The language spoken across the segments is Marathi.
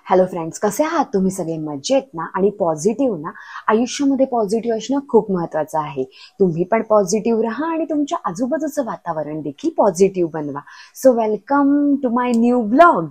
हॅलो फ्रेंड्स, कसे आहात तुम्ही सगळे? मजेत ना? आणि पॉझिटिव्ह ना? आयुष्यामध्ये पॉझिटिव्ह असणं खूप महत्वाचं आहे. तुम्ही पण पॉझिटिव्ह राहा आणि तुमच्या आजूबाजूचं वातावरण देखील पॉझिटिव्ह बनवा. So welcome to my new blog.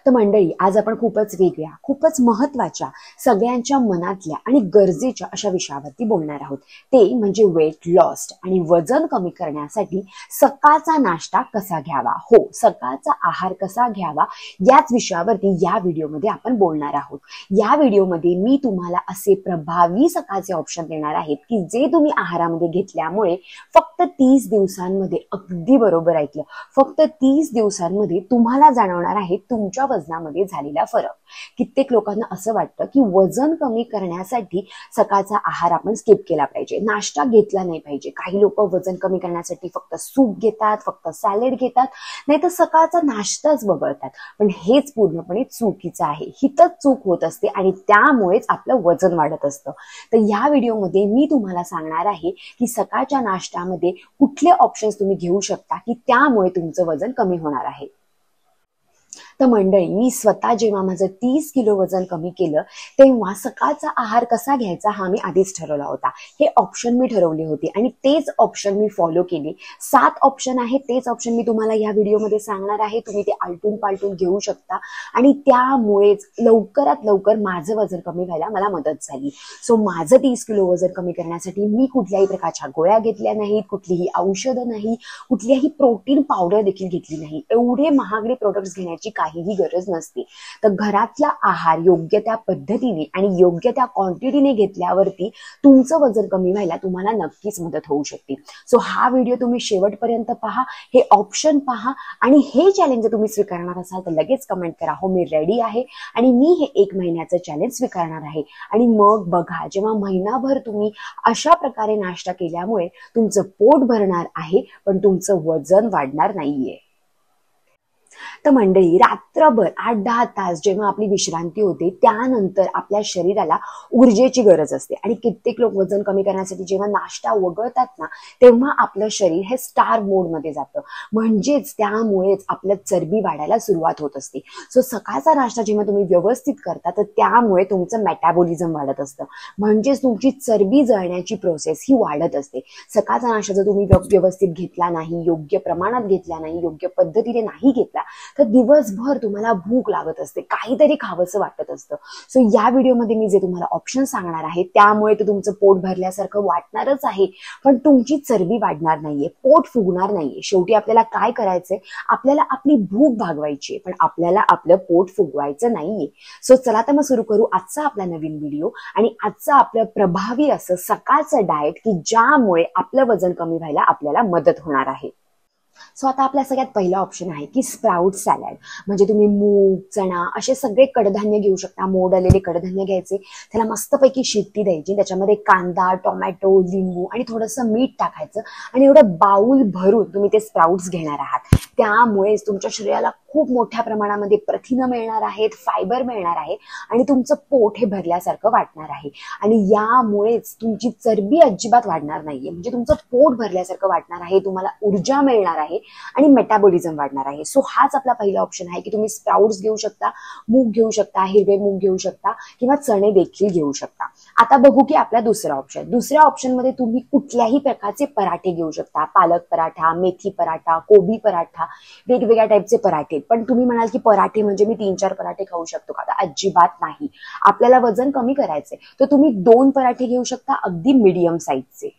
तर मंडळी, आज आपण खूपच वेगळ्या, खूपच महत्वाच्या, सगळ्यांच्या मनातल्या आणि गरजेच्या अशा विषयावरती बोलणार आहोत. ते म्हणजे वेट लॉस आणि वजन कमी करण्यासाठी सकाळचा नाश्ता कसा घ्यावा. हो, सकाळचा आहार कसा घ्यावा याच विषयावरती या व्हिडिओमध्ये आपण बोलणार आहोत. या व्हिडिओमध्ये मी तुम्हाला असे प्रभावी सकाळचे ऑप्शन देणार आहेत की जे तुम्ही आहारामध्ये घेतल्यामुळे फक्त 30 दिवसांमध्ये, अगदी बरोबर ऐकलं, फक्त 30 दिवसांमध्ये तुम्हाला जाणवणार आहे तुमच्या वजनामध्ये झालेला फरक. कित्येक लोकांना असं वाटतं की वजन कमी करण्यासाठी सकाळचा आहार आपण स्किप केला पाहिजे, नाश्ता घेतला नाही पाहिजे. काही लोक वजन कमी करण्यासाठी फक्त सूप घेतात, फक्त सॅलेड घेतात, नाही तर सकाळचा नाश्ताच वगळतात. पण हेच पूर्णपणे चुकीचं आहे. हितच चूक होत असते आणि त्यामुळेच आपलं वजन वाढत असतं. तर या व्हिडिओमध्ये मी तुम्हाला सांगणार आहे की सकाळच्या नाश्त्यामध्ये कुठले ऑप्शन्स तुम्ही घेऊ शकता की त्यामुळे तुमचं वजन कमी होणार आहे. तर मंडळी, मी स्वतः जेव्हा माझं 30 किलो वजन कमी केलं तेव्हा सकाळचा आहार कसा घ्यायचा हा मी आधीच ठरवला होता. हे ऑप्शन मी ठरवले होते आणि तेच ऑप्शन मी फॉलो केले. 7 ऑप्शन आहेत, तेच ऑप्शन मी तुम्हाला या व्हिडिओमध्ये सांगणार आहे. तुम्ही ते आलटून पालटून घेऊ शकता आणि त्यामुळेच लवकरात लवकर माझं वजन कमी व्हायला मला मदत झाली. सो माझं 30 किलो वजन कमी करण्यासाठी मी कुठल्याही प्रकारच्या गोळ्या घेतल्या नाहीत, कुठलीही औषधं नाही, कुठल्याही प्रोटीन पावडर देखील घेतली नाही. एवढे महागडे प्रोडक्ट्स घेण्याची काहीही गरज नसते. तर घरातला आहार योग्य त्या पद्धतीने आणि योग्य त्या क्वांटिटीने घेतल्यावरती तुमचं वजन कमी व्हायला तुम्हाला नक्कीच मदत होऊ शकते. सो हा व्हिडिओ तुम्ही शेवटपर्यंत पहा, हे ऑप्शन पहा आणि हे चॅलेंज जर तुम्ही स्वीकारणार असाल तर लगेच कमेंट करा, हो मी रेडी आहे आणि मी हे 1 महिन्याचं चॅलेंज स्वीकारणार आहे. आणि मग बघा, जेव्हा महिनाभर तुम्ही अशा प्रकारे नाश्ता केल्यामुळे तुमचं पोट भरणार आहे पण तुमचं वजन वाढणार नाहीये. तर मंडळी, रात्रभर 8-10 तास जेव्हा आपली विश्रांती होते त्यानंतर आपल्या शरीराला ऊर्जेची गरज असते आणि कित्येक लोक वजन कमी करण्यासाठी जेव्हा नाश्ता वगळतात ना तेव्हा आपलं शरीर हे स्टार मोड मध्ये जातं. म्हणजेच त्यामुळेच आपलं चरबी वाढायला सुरुवात होत असते. सो सकाळचा नाश्ता जेव्हा तुम्ही व्यवस्थित करता तर त्यामुळे तुमचं मेटाबॉलिझम वाढत असतं, म्हणजेच तुमची चरबी जळण्याची प्रोसेस ही वाढत असते. सकाळचा नाश्ता जर तुम्ही व्यवस्थित घेतला नाही, योग्य प्रमाणात घेतला नाही, योग्य पद्धतीने नाही घेतला तर दिवसभर तुम्हाला भूक लागत असते, काहीतरी खावंसं वाटत असतं. सो या व्हिडिओमध्ये मी जे तुम्हाला ऑप्शन सांगणार आहे त्यामुळे तर तुमचं पोट भरल्यासारखं वाटणारच आहे पण तुमची चरबी वाढणार नाहीये, पोट फुगणार नाहीये. शेवटी आपल्याला काय करायचंय, आपल्याला आपली भूक भागवायची पण आपल्याला आपलं पोट फुगवायचं नाहीये. सो चला तर मग सुरू करू आजचा आपला नवीन व्हिडिओ आणि आजचं आपलं प्रभावी असं सकाळचं डाएट की ज्यामुळे आपलं वजन कमी व्हायला आपल्याला मदत होणार आहे. सो आता आपल्या सगळ्यात पहिला ऑप्शन आहे की स्प्राउट सॅलड. म्हणजे तुम्ही मूग, चणा असे सगळे कडधान्य घेऊ शकता. मोड आलेले कडधान्य घ्यायचे, त्याला मस्तपैकी शिट्टी द्यायची, त्याच्यामध्ये कांदा, टोमॅटो, लिंबू आणि थोडंसं मीठ टाकायचं आणि एवढं बाउल भरून तुम्ही ते स्प्राउट्स घेणार आहात. त्यामुळेच तुमच्या शरीराला खूप मोठ्या प्रमाणामध्ये प्रथिनं मिळणार आहेत, फायबर मिळणार आहे आणि तुमचं पोट हे भरल्यासारखं वाटणार आहे आणि यामुळेच तुमची चरबी अजिबात वाढणार नाहीये. म्हणजे तुमचं पोट भरल्यासारखं वाटणार आहे, तुम्हाला ऊर्जा मिळणार आहे आणि मेटाबॉलिझम वाढणार आहे. सो हाच आपला पहिला ऑप्शन आहे की तुम्ही स्प्राउट्स घेऊ शकता, मूग घेऊ शकता, हिरवे मूग घेऊ शकता किंवा चणे देखील घेऊ शकता. आता बघू की आपला दुसरा ऑप्शन. दुसऱ्या ऑप्शन मध्ये तुम्ही कुठल्याही प्रकारचे पराठे घेऊ शकता. पालक पराठा, मेथी पराठा, कोबी पराठा, वेगवेगळ्या टाईपचे पराठे. पण तुम्ही म्हणाल की पराठे म्हणजे मी 3-4 पराठे खाऊ शकतो का? अजिबात नाही. आपल्याला वजन कमी करायचंय तर तुम्ही 2 पराठे घेऊ शकता, अगदी मीडियम साईजचे.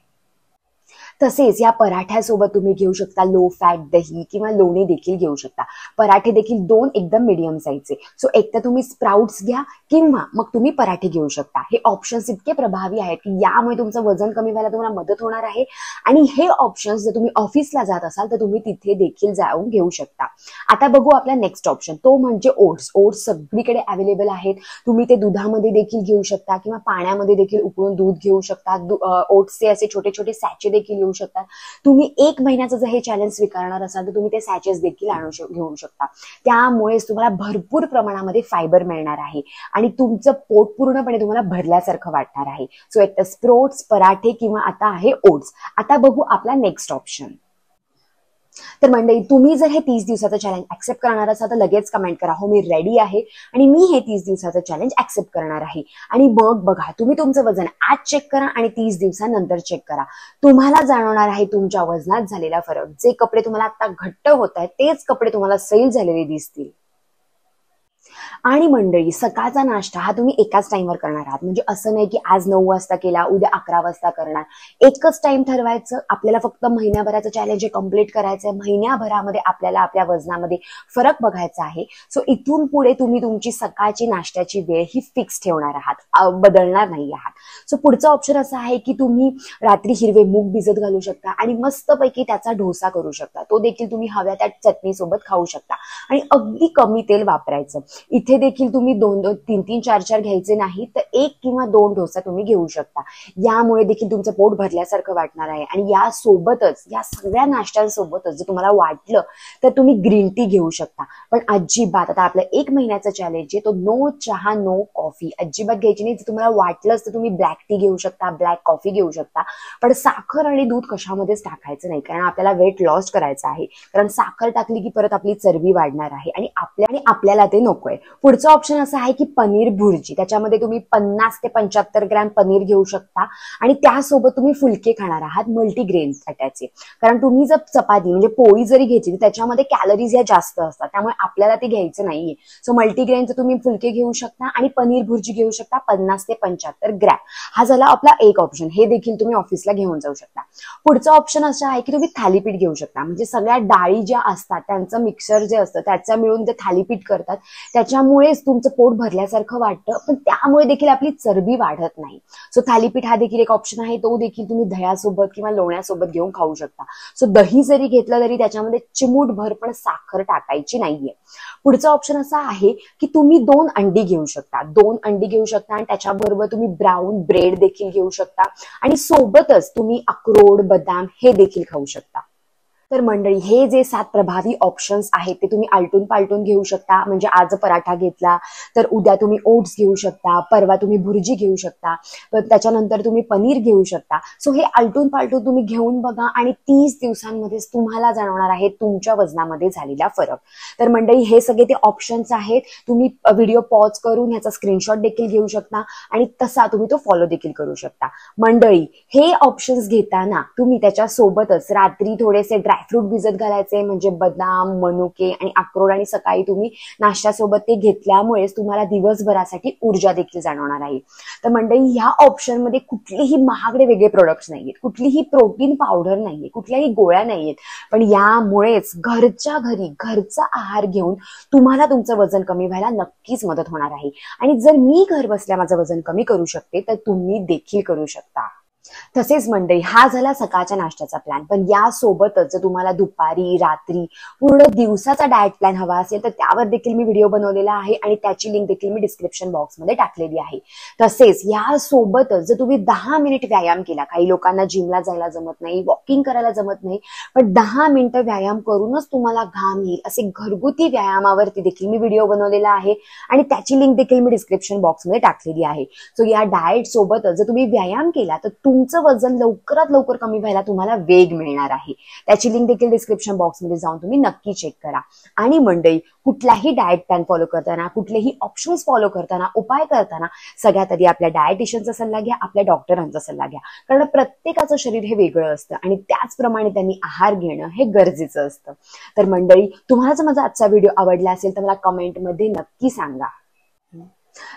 तसेच या पराठ्यासोबत तुम्ही घेऊ शकता लो फॅट दही किंवा लोणी देखील घेऊ शकता. पराठे देखील 2 एकदम मीडियम साईजचे. सो एक तर तुम्ही स्प्राउट्स घ्या किंवा मग तुम्ही पराठे घेऊ शकता. हे ऑप्शन्स इतके प्रभावी आहेत की यामुळे तुमचं वजन कमी व्हायला तुम्हाला मदत होणार आहे आणि हे ऑप्शन्स जर तुम्ही ऑफिसला जात असाल तर तुम्ही तिथे देखील जाऊन घेऊ शकता. आता बघू आपला नेक्स्ट ऑप्शन, तो म्हणजे ओट्स. ओट्स सगळीकडे अवेलेबल आहेत. तुम्ही ते दुधामध्ये देखील घेऊ शकता किंवा पाण्यामध्ये देखील उकळून दूध घेऊ शकता. ओट्सचे असे छोटे छोटे सॅचे देखील घेऊ शकता. तुम्ही 1 महिन्याचं जर हे चॅलेंज स्वीकारणार असाल तर तुम्ही ते सॅचेस देखील घेऊ शकता. त्यामुळेच तुम्हाला भरपूर प्रमाणामध्ये फायबर मिळणार आहे आणि तुमचं पोट पूर्णपणे तुम्हाला भरल्यासारखं वाटणार आहे. सो एक तर स्प्रोट्स, पराठे किंवा आता आहे ओट्स. आता बघू आपला नेक्स्ट ऑप्शन. तर मंडळी, तुम्ही जर हे 30 दिवसाचं चॅलेंज ऍक्सेप्ट करणार असाल तर लगेच कमेंट करा, हो मी रेडी आहे आणि मी हे 30 दिवसाचं चॅलेंज ऍक्सेप्ट करणार आहे. आणि मग बघा, तुम्ही तुमचं वजन आज चेक करा आणि 30 दिवसानंतर चेक करा. तुम्हाला जाणवणार आहे तुमच्या वजनात झालेला फरक. जे कपडे तुम्हाला आता घट्ट होत आहेत तेच कपडे तुम्हाला सैल झालेले दिसतील. आणि मंडळी, सकाळचा नाश्ता हा तुम्ही एकाच टाइमवर करणार आहात. म्हणजे असं नाही की आज 9 वाजता केला, उद्या 11 वाजता करणार. एकच टाइम ठरवायचं. आपल्याला फक्त महिन्याभराचं चॅलेंज हे कम्प्लीट करायचंय. महिन्याभरामध्ये आपल्याला आपल्या वजनामध्ये फरक बघायचा आहे. सो इथून पुढे तुम्ही तुमची सकाळची नाश्त्याची वेळ ही फिक्स ठेवणार आहात, बदलणार नाही आहात. सो पुढचा ऑप्शन असा आहे की तुम्ही रात्री हिरवे मूग भिजत घालू शकता आणि मस्तपैकी त्याचा डोसा करू शकता. तो देखील तुम्ही हव्या त्या चटणी सोबत खाऊ शकता आणि अगदी कमी तेल वापरायचं. इथे देखील तुम्ही 2-2, 3-3, 4-4 घ्यायचे नाही, तर 1 किंवा 2 डोसा तुम्ही घेऊ शकता. यामुळे देखील तुमचं पोट भरल्यासारखं वाटणार आहे. आणि या सोबतच, या सगळ्या नाश्त्यांसोबतच जर तुम्हाला वाटलं तर तुम्ही ग्रीन टी घेऊ शकता. पण अजिबात, आता आपलं 1 महिन्याचा चॅलेंज आहे तो नो चहा नो कॉफी अजिबात घ्यायची नाही. जर तुम्हाला वाटलंच तर तुम्ही ब्लॅक टी घेऊ शकता, ब्लॅक कॉफी घेऊ शकता. पण साखर आणि दूध कशामध्येच टाकायचं नाही, कारण आपल्याला वेट लॉस करायचं आहे. कारण साखर टाकली की परत आपली चरबी वाढणार आहे आणि आपल्याला ते नकोय. पुढचं ऑप्शन असं आहे की पनीर भुर्जी. त्याच्यामध्ये तुम्ही 50 ते 75 ग्रॅम पनीर घेऊ शकता आणि त्यासोबत तुम्ही फुलके खाणार आहात मल्टीग्रेन आट्याचे. कारण तुम्ही जर चपाती म्हणजे पोळी जरी घेतली तर त्याच्यामध्ये कॅलरीज या जास्त असतात, त्यामुळे आपल्याला ते घ्यायचं नाहीये. सो मल्टीग्रेनचे तुम्ही फुलके घेऊ शकता आणि पनीर भुर्जी घेऊ शकता 50 ते 75 ग्रॅम. हा झाला आपला एक ऑप्शन. हे देखील तुम्ही ऑफिसला घेऊन जाऊ शकता. पुढचं ऑप्शन असं आहे की तुम्ही थालीपीठ घेऊ शकता. म्हणजे सगळ्या डाळी ज्या असतात त्यांचं मिक्सर जे असतं त्याचं मिळून ते थालीपीठ करतात. त्याच्यामुळेच तुमचं पोट भरल्यासारखं वाटतं, पण त्यामुळे देखील आपली चरबी वाढत नाही. सो थालीपीठ हा देखील एक ऑप्शन आहे. तो देखील तुम्ही दह्यासोबत किंवा लोण्यासोबत घेऊन खाऊ शकता. सो दही जरी घेतलं तरी त्याच्यामध्ये चिमूटभर पण साखर टाकायची नाहीये. पुढचं ऑप्शन असं आहे की तुम्ही 2 अंडी घेऊ शकता. 2 अंडी घेऊ शकता आणि त्याच्याबरोबर तुम्ही ब्राऊन ब्रेड देखील घेऊ शकता आणि सोबतच तुम्ही अक्रोड, बदाम हे देखील खाऊ शकता. तर मंडळी, हे जे 7 प्रभावी ऑप्शन्स आहेत ते तुम्ही आलटून पालटून घेऊ शकता. म्हणजे आज पराठा घेतला तर उद्या तुम्ही ओट्स घेऊ शकता, परवा तुम्ही भुर्जी घेऊ शकता, त्याच्यानंतर तुम्ही पनीर घेऊ शकता. सो हे आलटून पालटून तुम्ही घेऊन बघा आणि 30 दिवसांमध्येच तुम्हाला जाणवणार आहे तुमच्या वजनामध्ये झालेला फरक. तर मंडळी, हे सगळे ते ऑप्शन्स आहेत. तुम्ही व्हिडिओ पॉज करून ह्याचा स्क्रीनशॉट देखील घेऊ शकता आणि तसा तुम्ही तो फॉलो देखील करू शकता. मंडळी, हे ऑप्शन्स घेताना तुम्ही त्याच्या सोबतच रात्री थोडेसे ड्रायफ्रूट भिजत घालायचे, म्हणजे बदाम, मनुके आणि अक्रोड, आणि सकाळी तुम्ही नाश्त्यासोबत ते घेतल्यामुळेच तुम्हाला दिवसभरासाठी ऊर्जा देखील जाणवणार आहे. तर मंडळी, ह्या ऑप्शन मध्ये कुठलेही महागडे वेगळे प्रोडक्ट्स नाहीयेत, कुठलीही प्रोटीन पावडर नाहीये, कुठल्याही गोळ्या नाहीयेत. पण यामुळेच घरच्या घरी घरचा आहार घेऊन तुम्हाला तुमचं वजन कमी व्हायला नक्कीच मदत होणार आहे. आणि जर मी घर बसल्या माझं वजन कमी करू शकते तर तुम्ही देखील करू शकता. तसेच मंडळी, हा झाला सकाळच्या नाश्त्याचा प्लॅन. पण यासोबतच जर तुम्हाला दुपारी, रात्री, पूर्ण दिवसाचा डाएट प्लॅन हवा असेल तर त्यावर देखील मी व्हिडिओ बनवलेला आहे आणि त्याची लिंक देखील मी डिस्क्रिप्शन बॉक्समध्ये टाकलेली आहे. तसेच यासोबतच जर तुम्ही 10 मिनिट व्यायाम केला, काही लोकांना जिमला जायला जमत नाही, वॉकिंग करायला जमत नाही, पण 10 मिनिटं व्यायाम करूनच तुम्हाला घाम येईल असे घरगुती व्यायामावरती देखील मी व्हिडिओ बनवलेला आहे आणि त्याची लिंक देखील मी डिस्क्रिप्शन बॉक्समध्ये टाकलेली आहे. सो या डाएट सोबतच जर तुम्ही व्यायाम केला तर तुमचं वजन लवकरात लवकर कमी व्हायला तुम्हाला वेग मिळणार आहे. त्याची लिंक देखील डिस्क्रिप्शन बॉक्समध्ये जाऊन तुम्ही नक्की चेक करा. आणि मंडळी, कुठलाही डाएट प्लॅन फॉलो करताना, कुठलेही ऑप्शन्स फॉलो करताना, उपाय करताना सगळ्यात आधी आपल्या डाएटिशियनचा सल्ला घ्या, आपल्या डॉक्टरांचा सल्ला घ्या. कारण प्रत्येकाचं शरीर हे वेगळं असतं आणि त्याचप्रमाणे त्यांनी आहार घेणं हे गरजेचं असतं. तर मंडळी, तुम्हाला जर माझा आजचा व्हिडिओ आवडला असेल तर मला कमेंटमध्ये नक्की सांगा.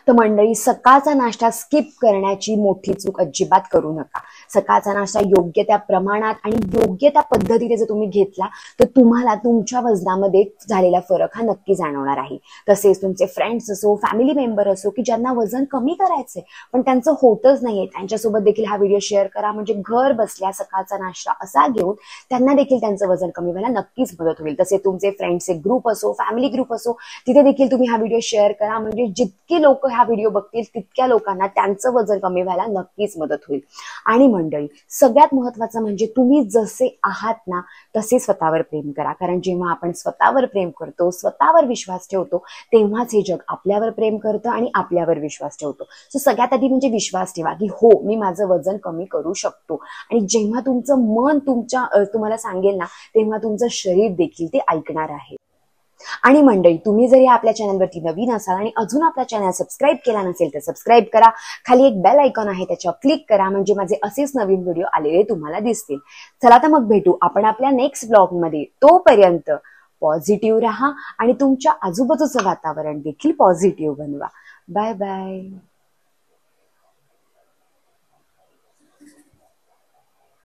तर मंडळी, सकाळचा नाश्ता स्किप करण्याची मोठी चूक अजिबात करू नका. सकाळचा नाश्ता योग्य त्या प्रमाणात आणि योग्य त्या पद्धतीने जर तुम्ही घेतला तर तुम्हाला तुमच्या वजनामध्ये झालेला फरक हा नक्की जाणवणार आहे. तसेच तुमचे फ्रेंड्स असो, फॅमिली मेंबर असो की ज्यांना वजन कमी करायचंय पण त्यांचं होतच नाहीये, त्यांच्यासोबत देखील हा व्हिडिओ शेअर करा. म्हणजे घर बसल्या सकाळचा नाश्ता असा घेऊन त्यांना देखील त्यांचं वजन कमी व्हायला नक्कीच मदत होईल. तसे तुमचे फ्रेंड्सचे ग्रुप असो, फॅमिली ग्रुप असो, तिथे देखील तुम्ही हा व्हिडिओ शेअर करा. म्हणजे जितके लोक हा व्हिडिओ बघतील तितक्या लोकांना त्यांचं वजन कमी व्हायला नक्कीच मदत होईल. आणि मंडळी, सगळ्यात महत्वाचं म्हणजे तुम्ही जसे आहात ना तसे स्वतःवर प्रेम करा. कारण जेव्हा आपण स्वतःवर प्रेम करतो, स्वतःवर विश्वास ठेवतो, तेव्हाच हे जग आपल्यावर प्रेम करतं आणि आपल्यावर विश्वास ठेवतो. सो सगळ्यात आधी म्हणजे विश्वास ठेवा की हो, मी माझं वजन कमी करू शकतो. आणि जेव्हा तुमचं मन तुम्हाला सांगेल ना, तेव्हा तुमचं शरीर देखील ते ऐकणार आहे. आणि मंडळी, तुम्ही जरी आपल्या चॅनलवरती नवीन असाल आणि अजून आपला चॅनल सबस्क्राईब केला नसेल तर सबस्क्राईब करा. खाली एक बेल आयकॉन आहे, त्याच्यावर क्लिक करा, म्हणजे माझे असेच नवीन व्हिडिओ आलेले तुम्हाला दिसतील. चला तर मग भेटू आपण आपल्या नेक्स्ट ब्लॉगमध्ये. तोपर्यंत पॉझिटिव्ह राहा आणि तुमच्या आजूबाजूचं वातावरण देखील पॉझिटिव्ह बनवा. Bye bye.